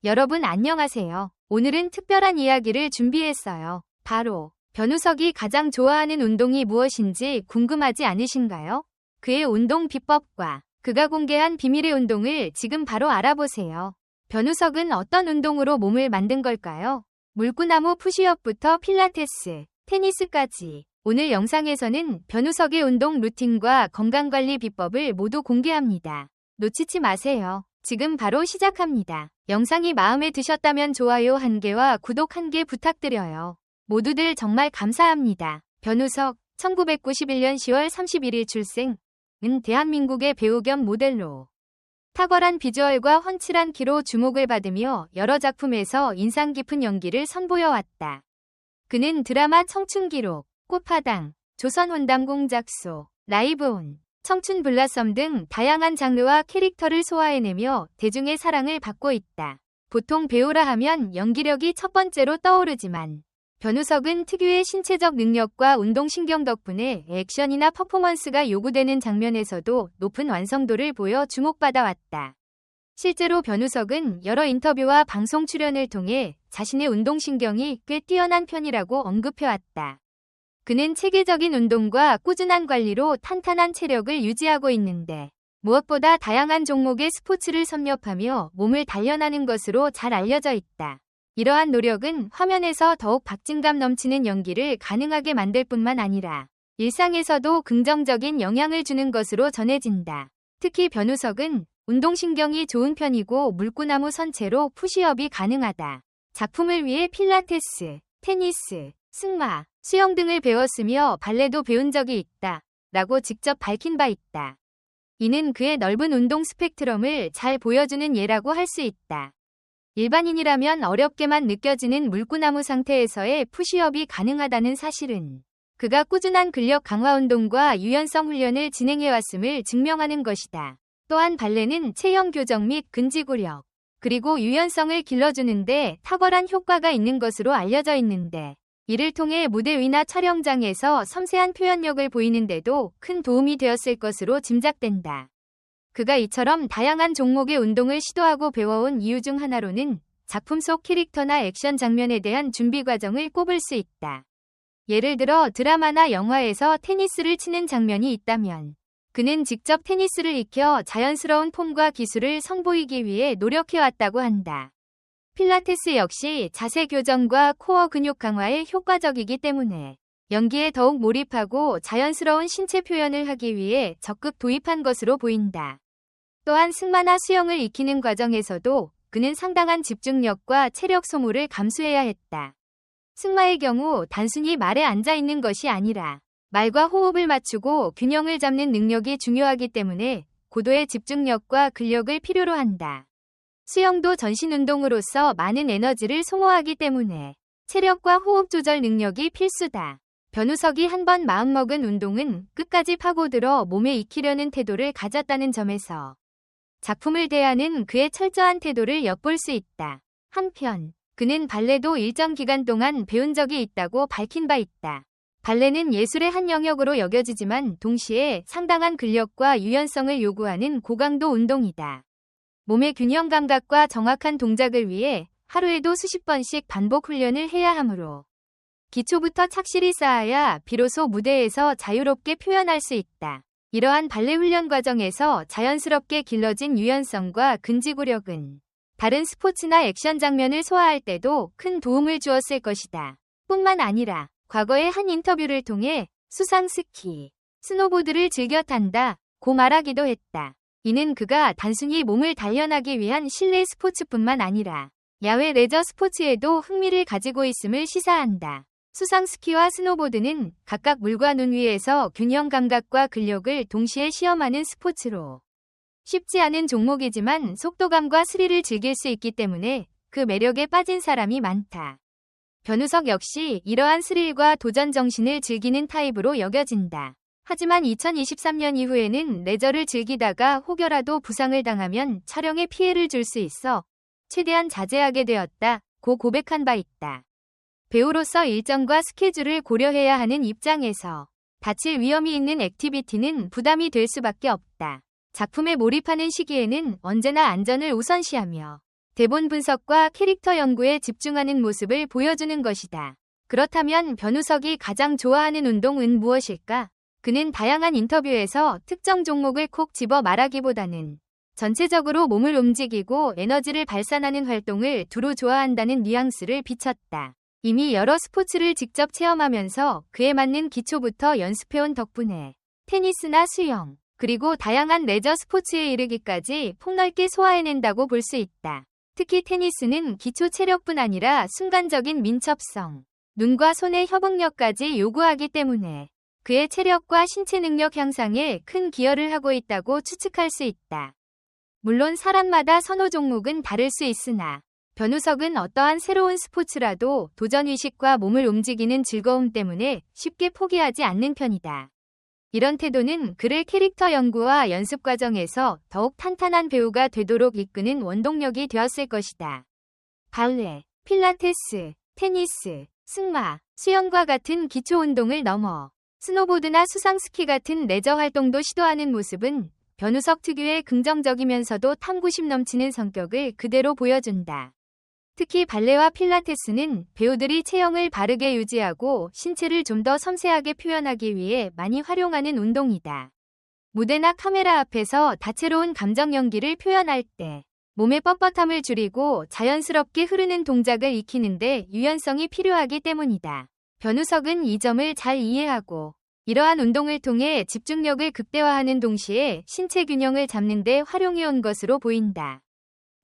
여러분 안녕하세요. 오늘은 특별한 이야기를 준비했어요. 바로 변우석이 가장 좋아하는 운동이 무엇인지 궁금하지 않으신가요? 그의 운동 비법과 그가 공개한 비밀의 운동을 지금 바로 알아보세요. 변우석은 어떤 운동으로 몸을 만든 걸까요? 물구나무 푸시업부터 필라테스, 테니스까지. 오늘 영상에서는 변우석의 운동 루틴과 건강관리 비법을 모두 공개합니다. 놓치지 마세요. 지금 바로 시작합니다. 영상이 마음에 드셨다면 좋아요 1개와 구독 1개 부탁드려요. 모두들 정말 감사합니다. 변우석, 1991년 10월 31일 출생. 은 대한민국의 배우 겸 모델로 탁월한 비주얼과 훤칠한 키로 주목을 받으며 여러 작품에서 인상 깊은 연기를 선보여왔다. 그는 드라마 청춘기록, 꽃파당, 조선혼담공작소, 라이브온, 청춘 블라썸 등 다양한 장르와 캐릭터를 소화해내며 대중의 사랑을 받고 있다. 보통 배우라 하면 연기력이 첫 번째로 떠오르지만 변우석은 특유의 신체적 능력과 운동신경 덕분에 액션이나 퍼포먼스가 요구되는 장면에서도 높은 완성도를 보여 주목받아왔다. 실제로 변우석은 여러 인터뷰와 방송 출연을 통해 자신의 운동신경이 꽤 뛰어난 편이라고 언급해왔다. 그는 체계적인 운동과 꾸준한 관리로 탄탄한 체력을 유지하고 있는데 무엇보다 다양한 종목의 스포츠를 섭렵하며 몸을 단련하는 것으로 잘 알려져 있다. 이러한 노력은 화면에서 더욱 박진감 넘치는 연기를 가능하게 만들 뿐만 아니라 일상에서도 긍정적인 영향을 주는 것으로 전해진다. 특히 변우석은 운동신경이 좋은 편이고 물구나무 선체로 푸시업이 가능하다. 작품을 위해 필라테스, 테니스, 승마, 수영 등을 배웠으며 발레도 배운 적이 있다. 라고 직접 밝힌 바 있다. 이는 그의 넓은 운동 스펙트럼을 잘 보여주는 예라고 할 수 있다. 일반인이라면 어렵게만 느껴지는 물구나무 상태에서의 푸시업이 가능하다는 사실은 그가 꾸준한 근력 강화 운동과 유연성 훈련을 진행해왔음을 증명하는 것이다. 또한 발레는 체형 교정 및 근지구력, 그리고 유연성을 길러주는데 탁월한 효과가 있는 것으로 알려져 있는데 이를 통해 무대 위나 촬영장에서 섬세한 표현력을 보이는데도 큰 도움이 되었을 것으로 짐작된다. 그가 이처럼 다양한 종목의 운동을 시도하고 배워온 이유 중 하나로는 작품 속 캐릭터나 액션 장면에 대한 준비 과정을 꼽을 수 있다. 예를 들어 드라마나 영화에서 테니스를 치는 장면이 있다면 그는 직접 테니스를 익혀 자연스러운 폼과 기술을 선보이기 위해 노력해왔다고 한다. 필라테스 역시 자세 교정과 코어 근육 강화에 효과적이기 때문에 연기에 더욱 몰입하고 자연스러운 신체 표현을 하기 위해 적극 도입한 것으로 보인다. 또한 승마나 수영을 익히는 과정에서도 그는 상당한 집중력과 체력 소모를 감수해야 했다. 승마의 경우 단순히 말에 앉아 있는 것이 아니라 말과 호흡을 맞추고 균형을 잡는 능력이 중요하기 때문에 고도의 집중력과 근력을 필요로 한다. 수영도 전신 운동으로서 많은 에너지를 소모하기 때문에 체력과 호흡 조절 능력이 필수다. 변우석이 한번 마음먹은 운동은 끝까지 파고들어 몸에 익히려는 태도를 가졌다는 점에서 작품을 대하는 그의 철저한 태도를 엿볼 수 있다. 한편 그는 발레도 일정 기간 동안 배운 적이 있다고 밝힌 바 있다. 발레는 예술의 한 영역으로 여겨지지만 동시에 상당한 근력과 유연성을 요구하는 고강도 운동이다. 몸의 균형 감각과 정확한 동작을 위해 하루에도 수십 번씩 반복 훈련을 해야 하므로 기초부터 착실히 쌓아야 비로소 무대에서 자유롭게 표현할 수 있다. 이러한 발레 훈련 과정에서 자연스럽게 길러진 유연성과 근지구력은 다른 스포츠나 액션 장면을 소화할 때도 큰 도움을 주었을 것이다. 뿐만 아니라 과거의 한 인터뷰를 통해 수상 스키, 스노보드를 즐겨 탄다고 말하기도 했다. 이는 그가 단순히 몸을 단련하기 위한 실내 스포츠뿐만 아니라 야외 레저 스포츠에도 흥미를 가지고 있음을 시사한다. 수상 스키와 스노보드는 각각 물과 눈 위에서 균형 감각과 근력을 동시에 시험하는 스포츠로 쉽지 않은 종목이지만 속도감과 스릴을 즐길 수 있기 때문에 그 매력에 빠진 사람이 많다. 변우석 역시 이러한 스릴과 도전 정신을 즐기는 타입으로 여겨진다. 하지만 2023년 이후에는 레저를 즐기다가 혹여라도 부상을 당하면 촬영에 피해를 줄 수 있어 최대한 자제하게 되었다고 고백한 바 있다. 배우로서 일정과 스케줄을 고려해야 하는 입장에서 다칠 위험이 있는 액티비티는 부담이 될 수밖에 없다. 작품에 몰입하는 시기에는 언제나 안전을 우선시하며 대본 분석과 캐릭터 연구에 집중하는 모습을 보여주는 것이다. 그렇다면 변우석이 가장 좋아하는 운동은 무엇일까? 그는 다양한 인터뷰에서 특정 종목을 콕 집어 말하기보다는 전체적으로 몸을 움직이고 에너지를 발산하는 활동을 두루 좋아한다는 뉘앙스를 비췄다. 이미 여러 스포츠를 직접 체험하면서 그에 맞는 기초부터 연습해온 덕분에 테니스나 수영, 그리고 다양한 레저 스포츠에 이르기까지 폭넓게 소화해낸다고 볼 수 있다. 특히 테니스는 기초 체력뿐 아니라 순간적인 민첩성, 눈과 손의 협응력까지 요구하기 때문에 그의 체력과 신체 능력 향상에 큰 기여를 하고 있다고 추측할 수 있다. 물론 사람마다 선호 종목은 다를 수 있으나 변우석은 어떠한 새로운 스포츠라도 도전의식과 몸을 움직이는 즐거움 때문에 쉽게 포기하지 않는 편이다. 이런 태도는 그를 캐릭터 연구와 연습 과정에서 더욱 탄탄한 배우가 되도록 이끄는 원동력이 되었을 것이다. 발레, 필라테스, 테니스, 승마, 수영과 같은 기초 운동을 넘어 스노보드나 수상스키 같은 레저 활동도 시도하는 모습은 변우석 특유의 긍정적이면서도 탐구심 넘치는 성격을 그대로 보여준다. 특히 발레와 필라테스는 배우들이 체형을 바르게 유지하고 신체를 좀 더 섬세하게 표현하기 위해 많이 활용하는 운동이다. 무대나 카메라 앞에서 다채로운 감정 연기를 표현할 때 몸의 뻣뻣함을 줄이고 자연스럽게 흐르는 동작을 익히는데 유연성이 필요하기 때문이다. 변우석은 이 점을 잘 이해하고 이러한 운동을 통해 집중력을 극대화하는 동시에 신체 균형을 잡는 데 활용해온 것으로 보인다.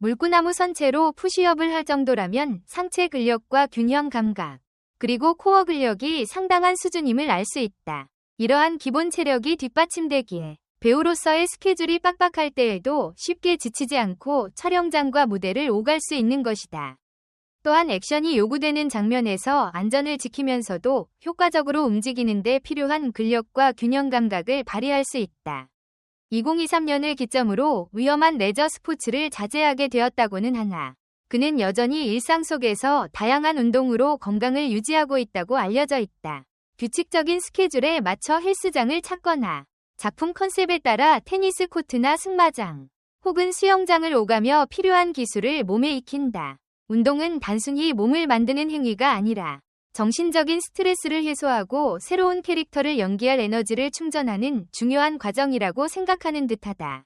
물구나무 선체로 푸시업을 할 정도라면 상체 근력과 균형 감각, 그리고 코어 근력이 상당한 수준임을 알 수 있다. 이러한 기본 체력이 뒷받침되기에 배우로서의 스케줄이 빡빡할 때에도 쉽게 지치지 않고 촬영장과 무대를 오갈 수 있는 것이다. 또한 액션이 요구되는 장면에서 안전을 지키면서도 효과적으로 움직이는 데 필요한 근력과 균형 감각을 발휘할 수 있다. 2023년을 기점으로 위험한 레저 스포츠를 자제하게 되었다고는 하나 그는 여전히 일상 속에서 다양한 운동으로 건강을 유지하고 있다고 알려져 있다. 규칙적인 스케줄에 맞춰 헬스장을 찾거나 작품 컨셉에 따라 테니스 코트나 승마장 혹은 수영장을 오가며 필요한 기술을 몸에 익힌다. 운동은 단순히 몸을 만드는 행위가 아니라 정신적인 스트레스를 해소하고 새로운 캐릭터를 연기할 에너지를 충전하는 중요한 과정이라고 생각하는 듯하다.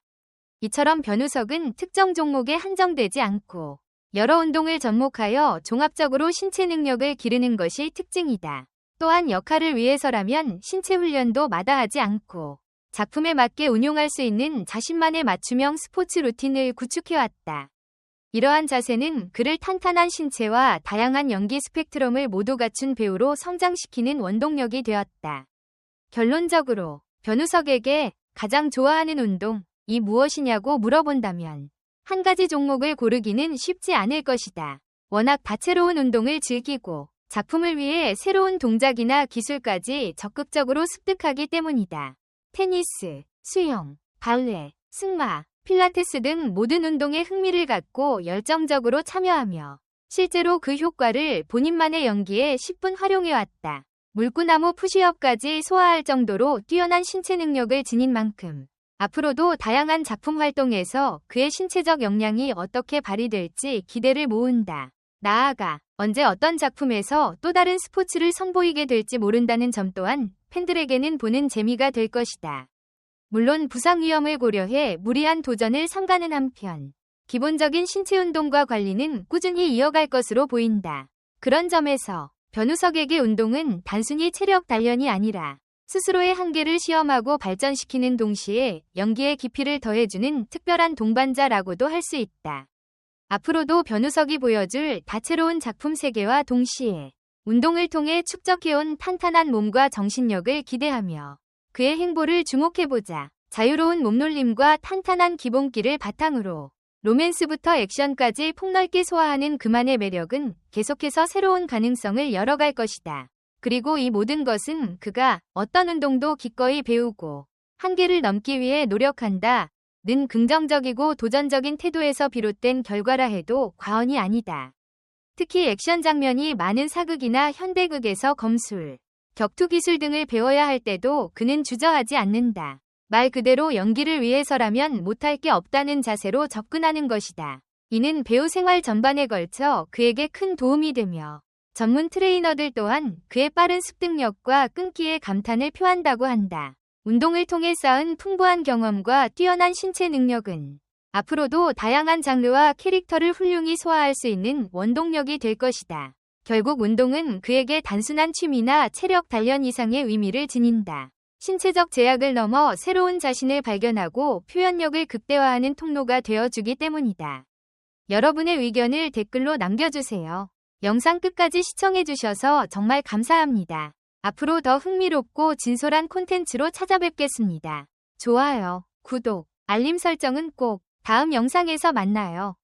이처럼 변우석은 특정 종목에 한정되지 않고 여러 운동을 접목하여 종합적으로 신체 능력을 기르는 것이 특징이다. 또한 역할을 위해서라면 신체 훈련도 마다하지 않고 작품에 맞게 운용할 수 있는 자신만의 맞춤형 스포츠 루틴을 구축해왔다. 이러한 자세는 그를 탄탄한 신체와 다양한 연기 스펙트럼을 모두 갖춘 배우로 성장시키는 원동력이 되었다. 결론적으로 변우석에게 가장 좋아하는 운동이 무엇이냐고 물어본다면 한 가지 종목을 고르기는 쉽지 않을 것이다. 워낙 다채로운 운동을 즐기고 작품을 위해 새로운 동작이나 기술까지 적극적으로 습득하기 때문이다. 테니스, 수영, 발레, 승마, 필라테스 등 모든 운동에 흥미를 갖고 열정적으로 참여하며 실제로 그 효과를 본인만의 연기에 10분 활용해왔다. 물구나무 푸시업까지 소화할 정도로 뛰어난 신체 능력을 지닌 만큼 앞으로도 다양한 작품 활동에서 그의 신체적 역량이 어떻게 발휘될지 기대를 모은다. 나아가 언제 어떤 작품에서 또 다른 스포츠를 선보이게 될지 모른다는 점 또한 팬들에게는 보는 재미가 될 것이다. 물론 부상 위험을 고려해 무리한 도전을 삼가는 한편 기본적인 신체 운동과 관리는 꾸준히 이어갈 것으로 보인다. 그런 점에서 변우석에게 운동은 단순히 체력 단련이 아니라 스스로의 한계를 시험하고 발전시키는 동시에 연기의 깊이를 더해주는 특별한 동반자라고도 할 수 있다. 앞으로도 변우석이 보여줄 다채로운 작품 세계와 동시에 운동을 통해 축적해온 탄탄한 몸과 정신력을 기대하며 그의 행보를 주목해보자. 자유로운 몸놀림과 탄탄한 기본기를 바탕으로 로맨스부터 액션까지 폭넓게 소화하는 그만의 매력은 계속해서 새로운 가능성을 열어갈 것이다. 그리고 이 모든 것은 그가 어떤 운동도 기꺼이 배우고 한계를 넘기 위해 노력한다. 는 긍정적이고 도전적인 태도에서 비롯된 결과라 해도 과언이 아니다. 특히 액션 장면이 많은 사극이나 현대극에서 검술, 격투 기술 등을 배워야 할 때도 그는 주저하지 않는다. 말 그대로 연기를 위해서라면 못할 게 없다는 자세로 접근하는 것이다. 이는 배우 생활 전반에 걸쳐 그에게 큰 도움이 되며 전문 트레이너들 또한 그의 빠른 습득력과 끈기에 감탄을 표한다고 한다. 운동을 통해 쌓은 풍부한 경험과 뛰어난 신체 능력은 앞으로도 다양한 장르와 캐릭터를 훌륭히 소화할 수 있는 원동력이 될 것이다. 결국 운동은 그에게 단순한 취미나 체력 단련 이상의 의미를 지닌다. 신체적 제약을 넘어 새로운 자신을 발견하고 표현력을 극대화하는 통로가 되어주기 때문이다. 여러분의 의견을 댓글로 남겨주세요. 영상 끝까지 시청해주셔서 정말 감사합니다. 앞으로 더 흥미롭고 진솔한 콘텐츠로 찾아뵙겠습니다. 좋아요, 구독, 알림 설정은 꼭 다음 영상에서 만나요.